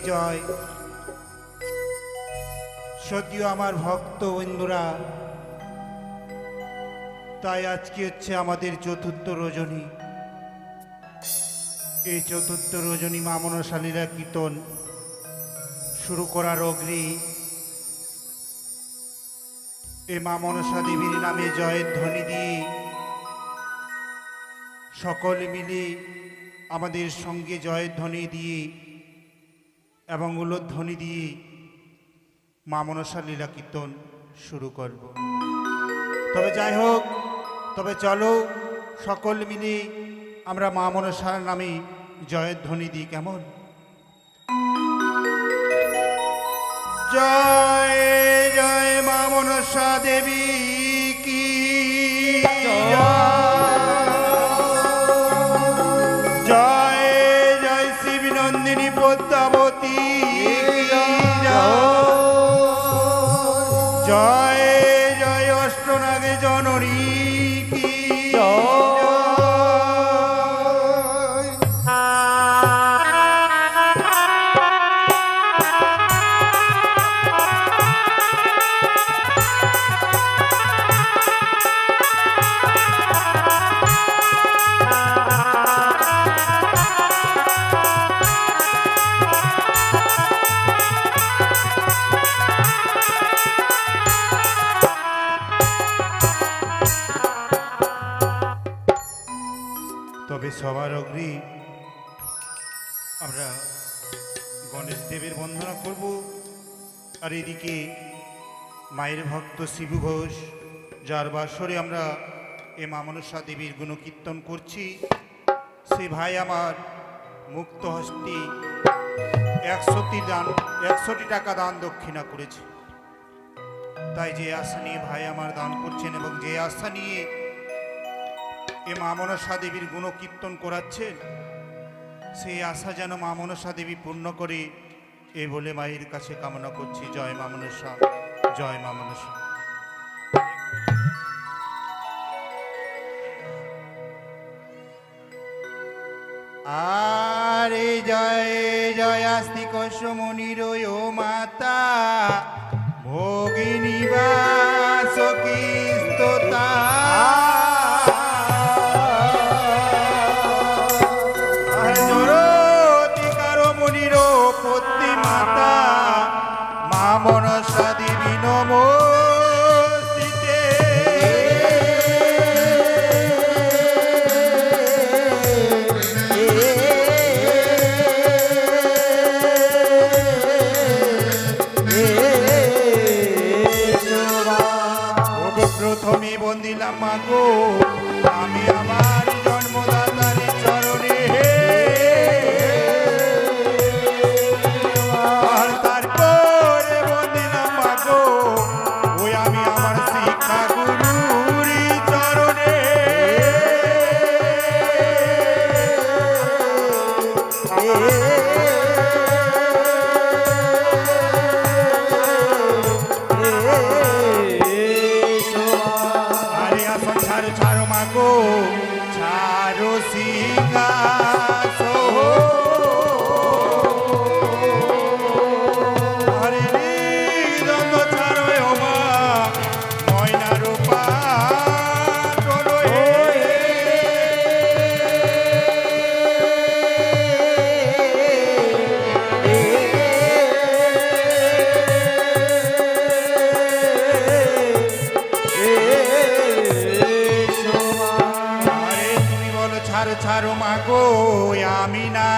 জয়। সত্যিও আমার ভক্ত বন্ধুরা, তাই আজকে হচ্ছে আমাদের চতুর্থ রজনী। এই চতুর্থ রজনী মা মনসা লীলা কীর্তন শুরু করার অগ্নি এ মা মনসা দেবীর নামে জয়ের ধ্বনি দিয়ে সকলে মিলে আমাদের সঙ্গে জয়ের ধ্বনি দিয়ে এবং উলধ্বনি দিয়ে মা মনসা লীলা কীর্তন শুরু করব। তবে যাই হোক, তবে চলো সকল মিলে আমরা মা মনসার নামে জয়ের ধ্বনি দিই। কেমন? জয় জয় মা মনসা দেবী কি জয়, জয় শিবনন্দিনী পদ্মাবতী জয়, জয় অষ্টনাগে জননী কি সবার অগ্রে আমরা গণেশ দেবের বন্দনা করব। আর এদিকে মায়ের ভক্ত শিবু ঘোষ, যার বাসরে আমরা এ মা মনসা দেবীর গুণকীর্তন করছি, সে ভাই আমার মুক্ত হস্তে 100টি টাকা দান দক্ষিণা করেছে। তাই যে আশা নিয়ে ভাই আমার দান করছেন এবং যে আশা নিয়ে এ মা মনসা দেবীর গুণকীর্তন করাচ্ছেন, সেই আশা যেন মা মনসা দেবী পূর্ণ করে এ বলে মায়ের কাছে কামনা করছি। জয় মা মনসা, জয় মা মনসা। আরে জয় জয় আস্তিক সমনির ও মাতা ভোগিনী বাসকি স্তোতা মনসা দেবী নমস্তে। প্রথমে বন্দিলাম মাগো আমি আমার জন্মদাতার চরণে, আর তারপরে বন্দিলাম মাগো ওই আমি আমার শিক্ষা গুরুর চরণে। আরে আসন ছাড়ো ছাড়ো মাগো ছাড়ো সিংহাসন, আরে নিদন্দ ছাড়ো ও মা ময়না রূপা চলো ছাড়ো ছাড়ো মাগো আমি না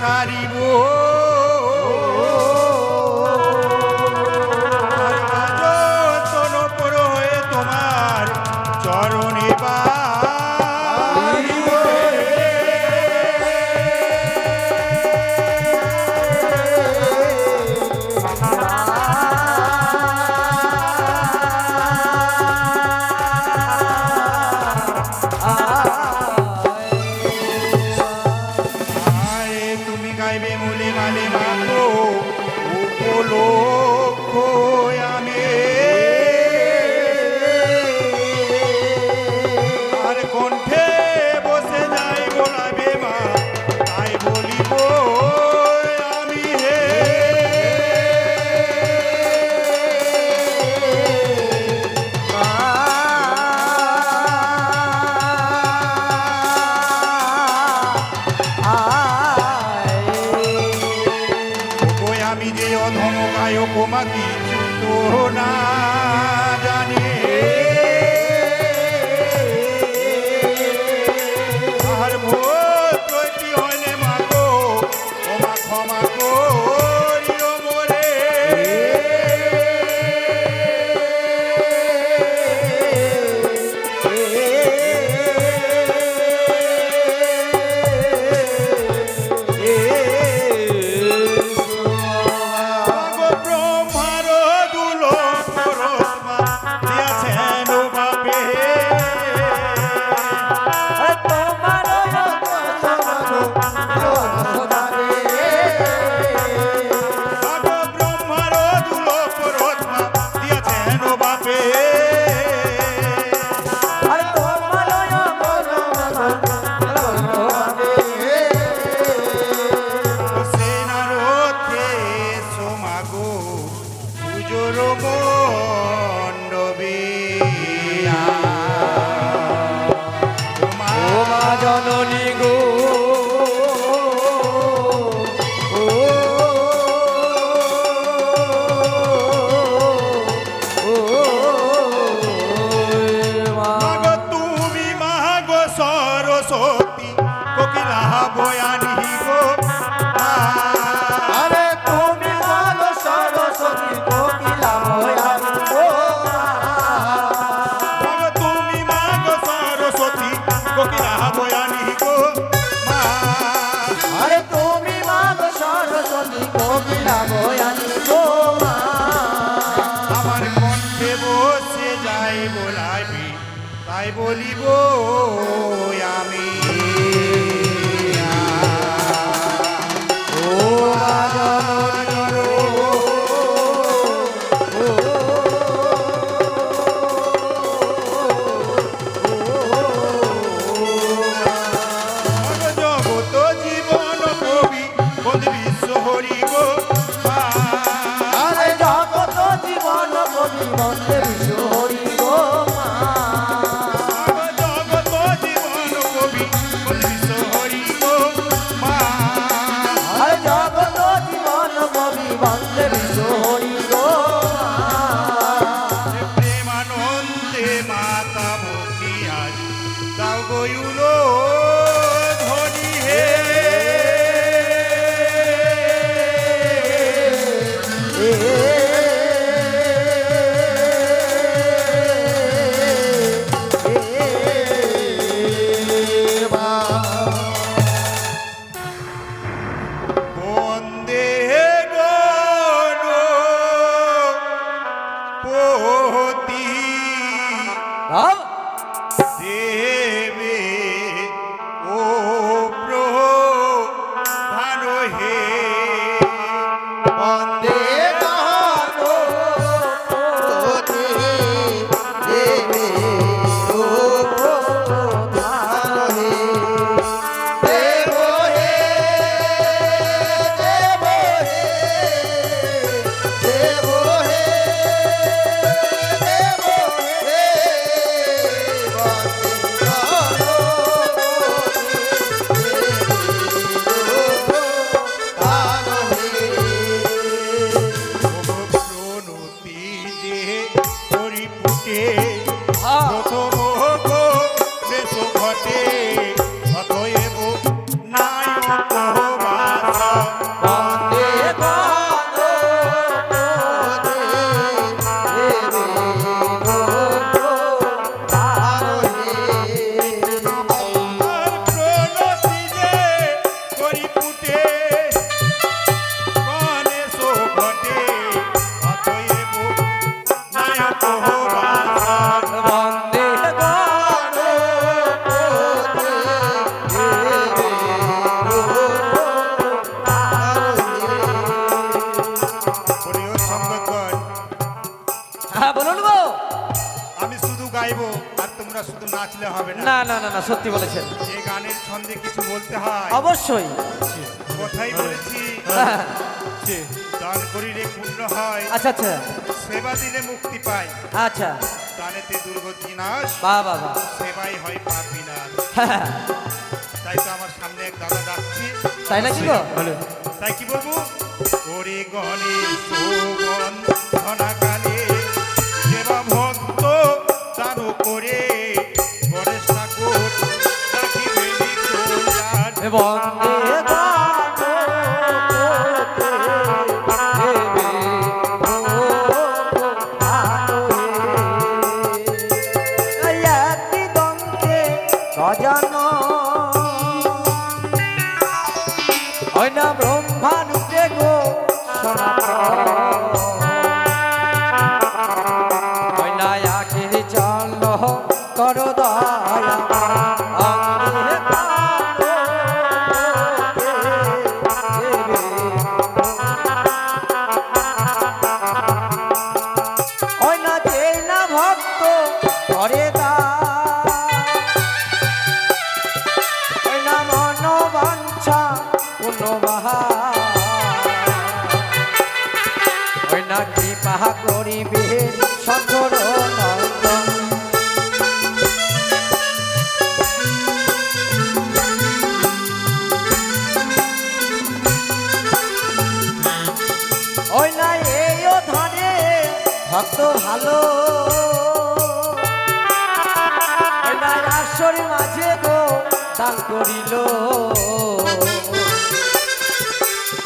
ছাড়িব, পর হয়ে তোমার চরণে বাড়িব। গাইবে মুলে মালে মাগো উপলক্ষ আমি, আর কণ্ঠে বসে যাই বলাবে মা তাই বলিব আমি। যুগে অধম গায়ক মা কিছু তো না জানে, আর ভোত্রটি হলে মা গো ও মা ক্ষমা করিও মোরে। সরস্বতী কোকিলা বয়ানি গো, আরে তুমি বলো সরস্বতী কোকিলা বয়ানি গো, তুমি মা গো সরস্বতী কোকিলা বয়ানি গো মা। আরে তুমি বলো সরস্বতী কোকিলা বয়ানি গো মা। আমার কণ্ঠে বসে যাই বলাবি তাই বলিব আমি, জগত জীবন কবি বন্ধু বিশ্ব হরি গো মা। আরে জগত জীবন কবি বন্দে বিশ্ব হরি গো মা। জগত জীবন কবি বন্ধু বিশ্ব হরি গো মা। আরে জগত জীবন কবি বন্দে বিশ্ব হরি গো মা। প্রেমানন্দে মাতা ভক্তি আজ দাও গয়ুলো ধনী হে। বন্দে গণপতি দেবে ও প্রধান হে। বন্দে গণপতি দেবে ও প্রধান হে। দেব হে, দেব হে, দেব হে, দেব হে। প্রণতি যে পরিপুটে প্রথম গো দেশ ঘটে, অতএব নায়ক বাসা। বন্দে গণপতি দেবে ও প্রধান হে। আর প্রণতি যে পরিপুটে গণেশ ঘটে, অতএব নায়ক বাসা। বন্দে গণপতি দেবে ও প্রধান হে। প্রিয় সংগতগণ, হ্যাঁ বলুন গো। আমি শুধু গাইবো আর তোমরা শুধু নাচলে হবে না। না না না না সত্যি বলেছেন, এই গানের ছন্দে কিছু বলতে হয়। অবশ্যই। কথাই বলেছি, হ্যাঁ, দান করিলে পুণ্য হয়, আচ্ছা আচ্ছা সেবা দিলে মুক্তি পায়। আচ্ছা, দানেতে দুর্গতি নাশ, বাহ বাহ বাহ। সেবাই হয় পাপ বিনাশ। হ্যাঁ, তাই তো আমার সামনে এক দাদা ডাকছি, তাই নাকি গো? তাই কি বলবো? ওরে গণেশ বন্ধনাকালে দেবা ভক্ত দান করে গণেশ ঠাকুর রাখিবে নিকোলার। বন্দে ব্রহ্মানুতে গো সনাতন চল করো দয়া ভক্ত করে দা মনোবাঞ্ছা পুনবাহা ওই না কৃপা করিবে সকল নন্দন। ওই না এই ধরে ভক্ত ভালো ওই না আসরের মাঝে গো দান করিল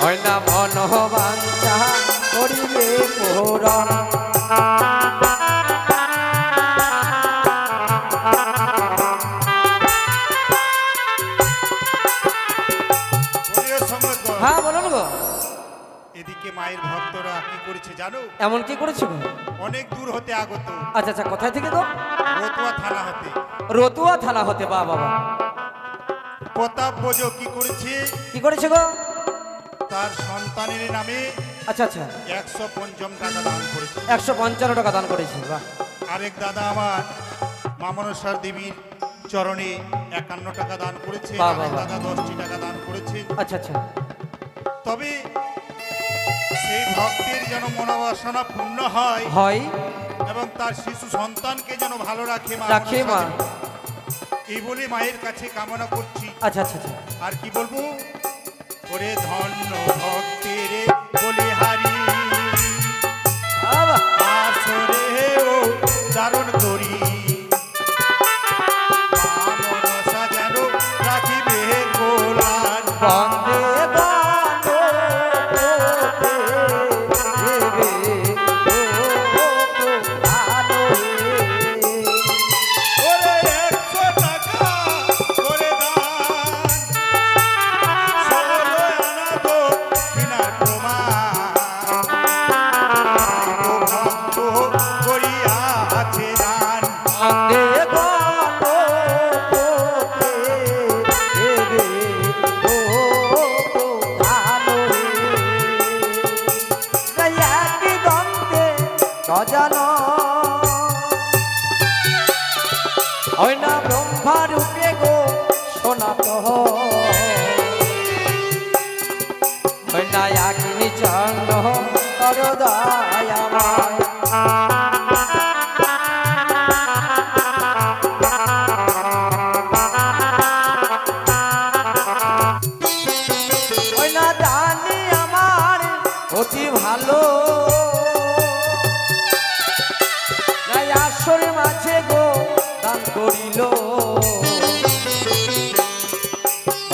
ওই না মনোবাঞ্ছা করিবে পূরণ। বলিও সম্রাটগণ, হ্যাঁ বলুন গো। এদিকে মায়ের ভক্তরা কি করেছে জানো? এমন কি করেছো গো? অনেক দূর হতে আগত, আচ্ছা আচ্ছা, কোথায় থেকে গো? রতুয়া থানা হতে। রতুয়া থানা হতে, বা বাবা। প্রতাপ বোঝ কি করেছে? কি করেছে গো? তার সন্তানের নামে আচ্ছা আচ্ছা, 155 টাকা দান করেছে। 155 টাকা দান করেছে, বাহ। আরেক দাদা আমার মা মনসার দেবীর চরণে 51 টাকা দান করেছে। বাহ, আরেক বাহ, দাদা 10টি টাকা দান করেছে। আচ্ছা আচ্ছা, তবে সেই ভক্তের যেন মনোবাসনা পূর্ণ হয় হয় এবং তার শিশু সন্তানকে যেন ভালো রাখে মা রাখে মা। মনসা দেবী। এই বলে মায়ের কাছে কামনা করছি। আচ্ছা আচ্ছা আচ্ছা, আর কি বলবো? ওরে ধন্য ভক্তের বলিহারি বাবা। আসরে ও চারণ করি মা মনসা যেন রাখিবে গোলার। বন্দে ওরে 100 টাকা করে দান, 16 আনা দক্ষিণার প্রমাণ। ও ভক্ত করিয়াছে দান। ওই না ব্রহ্মা রূপে গো সনাতন ওই না আগ্নি চন্দ্র করো দয়াময়। ওই না জানি আমার অতি ভালো নাই আসরের মাঝে গো দান করিল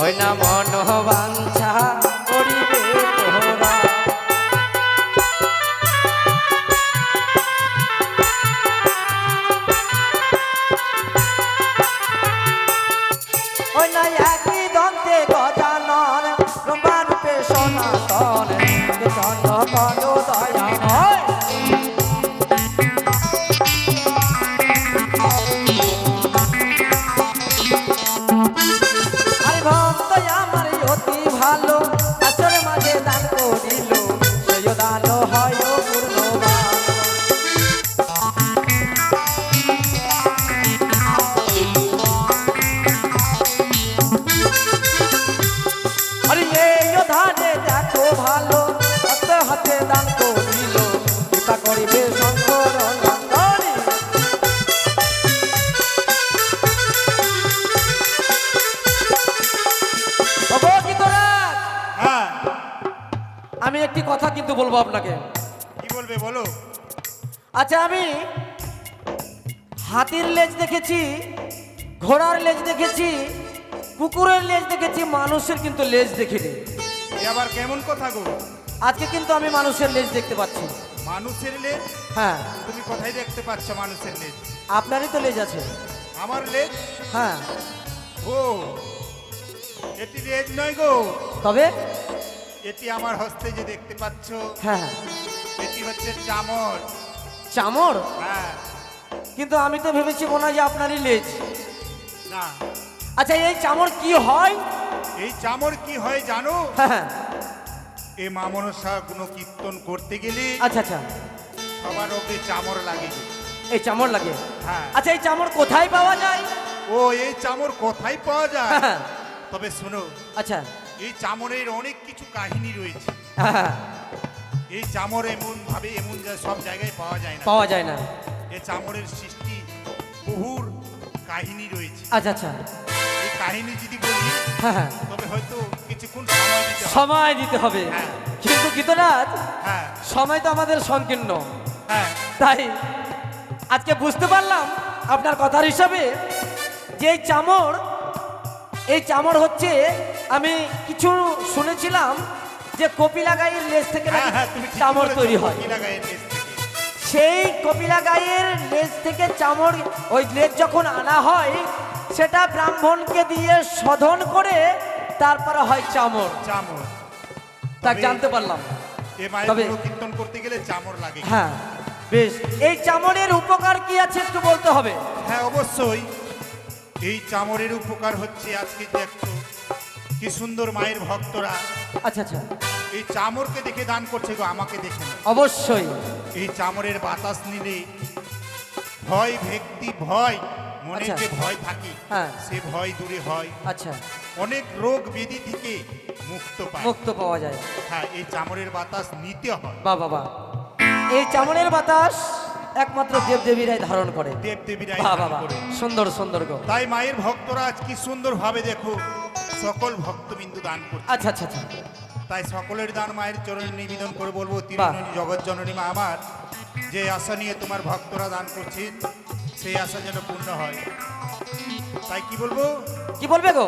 ওই না মনোবাঞ্ছা করিবে তোরা। ওই না একই দন্তে গজানন ব্রহ্মারূপে সনাতন চন্দ্র করো দয়াময়। আরে ভক্ত আমার অতি ভালো আসরের মাঝে দান করিল সেই দান হয় পূর্ণবান। আরে এই ধানে দেখো ভালো আমি একটি কথা কিন্তু বলবো আপনাকে। কি বলবে বলো? আচ্ছা, আমি হাতির লেজ দেখেছি, ঘোড়ার লেজ দেখেছি, কুকুরের লেজ দেখেছি, মানুষের কিন্তু লেজ দেখিনি। এ আবার কেমন কথা গো? আজকে কিন্তু আমি মানুষের লেজ দেখতে পাচ্ছি। মানুষের লেজ? হ্যাঁ। তুমি কোথায় দেখতে পাচ্ছ মানুষের লেজ? আপনারই তো লেজ আছে। আমার লেজ? হ্যাঁ। ও, এটি লেজ নয় গো, তবে? এটি আমার হস্তে যে দেখতে পাচ্ছ, হ্যাঁ হ্যাঁ। এটি হচ্ছে চামর। চামড়? হ্যাঁ। কিন্তু আমি তো ভেবেছি মনে হয় যে আপনারই লেজ। না। আচ্ছা, এই চামড় কি হয়? এই চামর কি হয় জানো? হ্যাঁ হ্যাঁ। এই মা মনসা গুণ কীর্তন করতে গেলে আচ্ছা আচ্ছা, সবার ওপরে চামর লাগে গো। এই চামড় লাগে? হ্যাঁ। আচ্ছা, এই চামড় কোথায় পাওয়া যায়? ও, এই চামর কোথায় পাওয়া যায়? হ্যাঁ। তবে শোনো, আচ্ছা। এই চামরের অনেক কিছু কাহিনী রয়েছে। হ্যাঁ, এই চামর এমন ভাবে এমন সব জায়গায় পাওয়া যায় না। পাওয়া যায় না। এই চামরের সৃষ্টি বহুর কাহিনী রয়েছে। আচ্ছা আচ্ছা। এই কাহিনী যদি বলি হ্যাঁ হ্যাঁ, তবে হয়তো কিছুক্ষণ সময় দিতে হবে। সময় দিতে হবে। হ্যাঁ। কিন্তু গীতরাজ, হ্যাঁ সময় তো আমাদের সংকীর্ণ। হ্যাঁ। তাই আজকে বুঝতে পারলাম আপনার কথার হিসাবে যে এই চামড় হচ্ছে, আমি কিছু শুনেছিলাম যে কপিলা গাইয়ের লেজ থেকে নাকি হ্যাঁ, হ্যাঁ, তুমি ঠিক চামড় বলেছো, তৈরি হয়। কপিলা গায়ের লেজ থেকে। সেই কপিলা গাইয়ের লেজ থেকে চামড়, ওই লেজ যখন আনা হয় সেটা ব্রাহ্মণকে দিয়ে শোধন করে তারপরে হয় চামড়। চামর। তা তবে জানতে পারলাম। এ মায়ের তবে গুণ কীর্তন করতে গেলে চামর লাগে। হ্যাঁ, বেশ। এই চামড়ের উপকার কি আছে একটু বলতে হবে। হ্যাঁ, অবশ্যই। এই চামরের উপকার হচ্ছে, আজকে দেখছো কি সুন্দর মায়ের ভক্তরা আচ্ছা আচ্ছা, এই চামরকে দেখে দান করছে গো, আমাকে দেখে না। অবশ্যই। এই চামরের বাতাস নিলে ভয় ভক্তি ভয় মনে আচ্ছা। যে ভয় থাকে, হ্যাঁ। সে ভয় দূরে হয়। আচ্ছা, অনেক রোগ ব্যাধি থেকে মুক্ত পায়। মুক্ত পাওয়া যায়। হ্যাঁ, এই চামরের বাতাস নিতে হয়। বাহ বাহ বাহ। এই চামড়ের বাতাস একমাত্র দেবদেবীরাই ধারণ করে। দেব দেবীরাই বাহ দান বাহ বাহ, করে। সুন্দর সুন্দর গো। তাই মায়ের ভক্তরা আজ কি সুন্দর ভাবে দেখো সকল ভক্তবিন্দু দান করছে। আচ্ছা আচ্ছা আচ্ছা। তাই সকলের দান মায়ের চরণে নিবেদন করে বলবো, তিরুজনী জগৎ জননী মা আমার, যে আশা নিয়ে তোমার ভক্তরা দান করছে সেই আশা যেন পূর্ণ হয়। তাই কি বলবো? কি বলবে গো?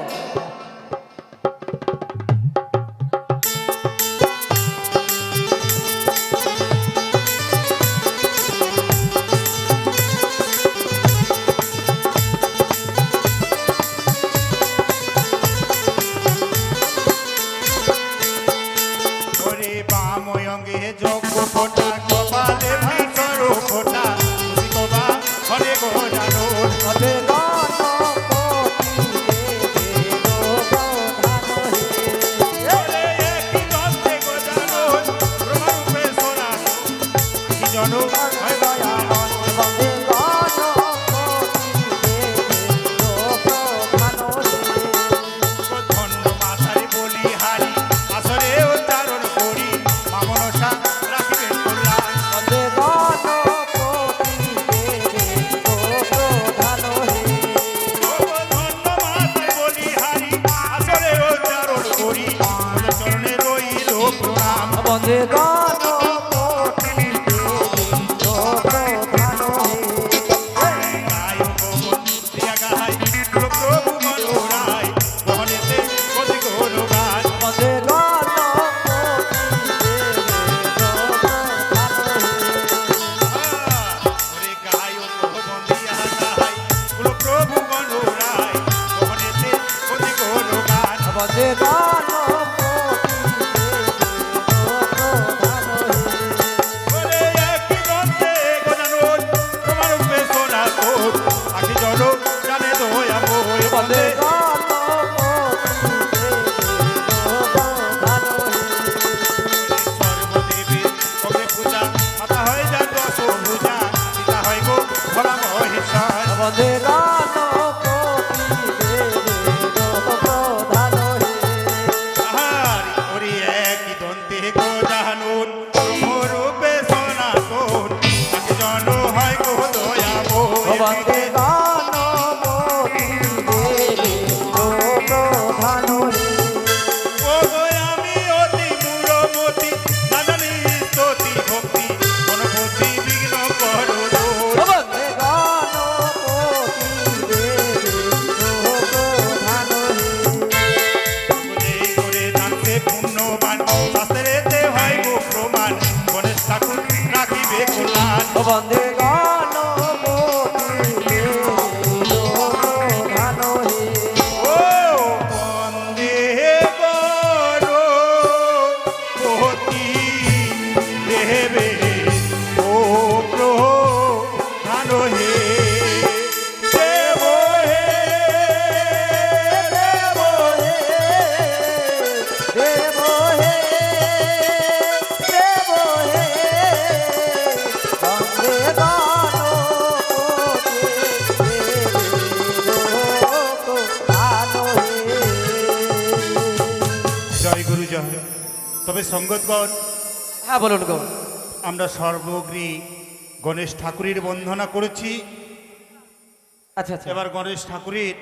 ওরে বাময়ঙ্গে যজ্ঞ ফোটা, কপালে ভিতর ফোটা, তুমি কবা ঘরে গো জানো। ওদের গণপতি দেবেরও প্রধান হে। ওরে একই দন্তে গো জানো, ব্রহ্মরূপে সনাতন, কি জানো হয় দয়াময়। বন্দে গণপতি দেবেরও প্রধান হে। ধন্য মাথায় বলি হারি, আসরে উচ্চারণ করি, মা মনসা রাখিবেন কল্যাণ। বন্দে গণপতি দেবেরও প্রধান হে। ও ধন্য মাথায় বলি হারি, আসরে উচ্চারণ করি, তোমার চরণে রইল প্রণাম। বন্দে গণপতি দেবেরও প্রধান হে। গায় গোবর প্রিয়া গায়, প্রভু মনোরায়, গহনেতে গতি গৌর গান। বন্দে গণপতি দেবেরও প্রধান হে। ওরে গায় বন্দিয়া গায়, প্রভু মনোরায়, গহনেতে গতি গৌর গান। বন্দে গণপতি দেবেরও প্রধান ও বন্দে গণপতি ধান হে ও বন্দে গণপতি দেবে ও প্রধান হে দেব হে দেব হে দেব হে দেব হে বন্দে গণপতি ধান হে জয় গুরু জয়। তবে সঙ্গতগণ, হ্যাঁ বলুন গো। আমরা সর্বগ্রী গণেশ ঠাকুরের বন্দনা করেছি। আচ্ছা আচ্ছা এবার গণেশ ঠাকুরের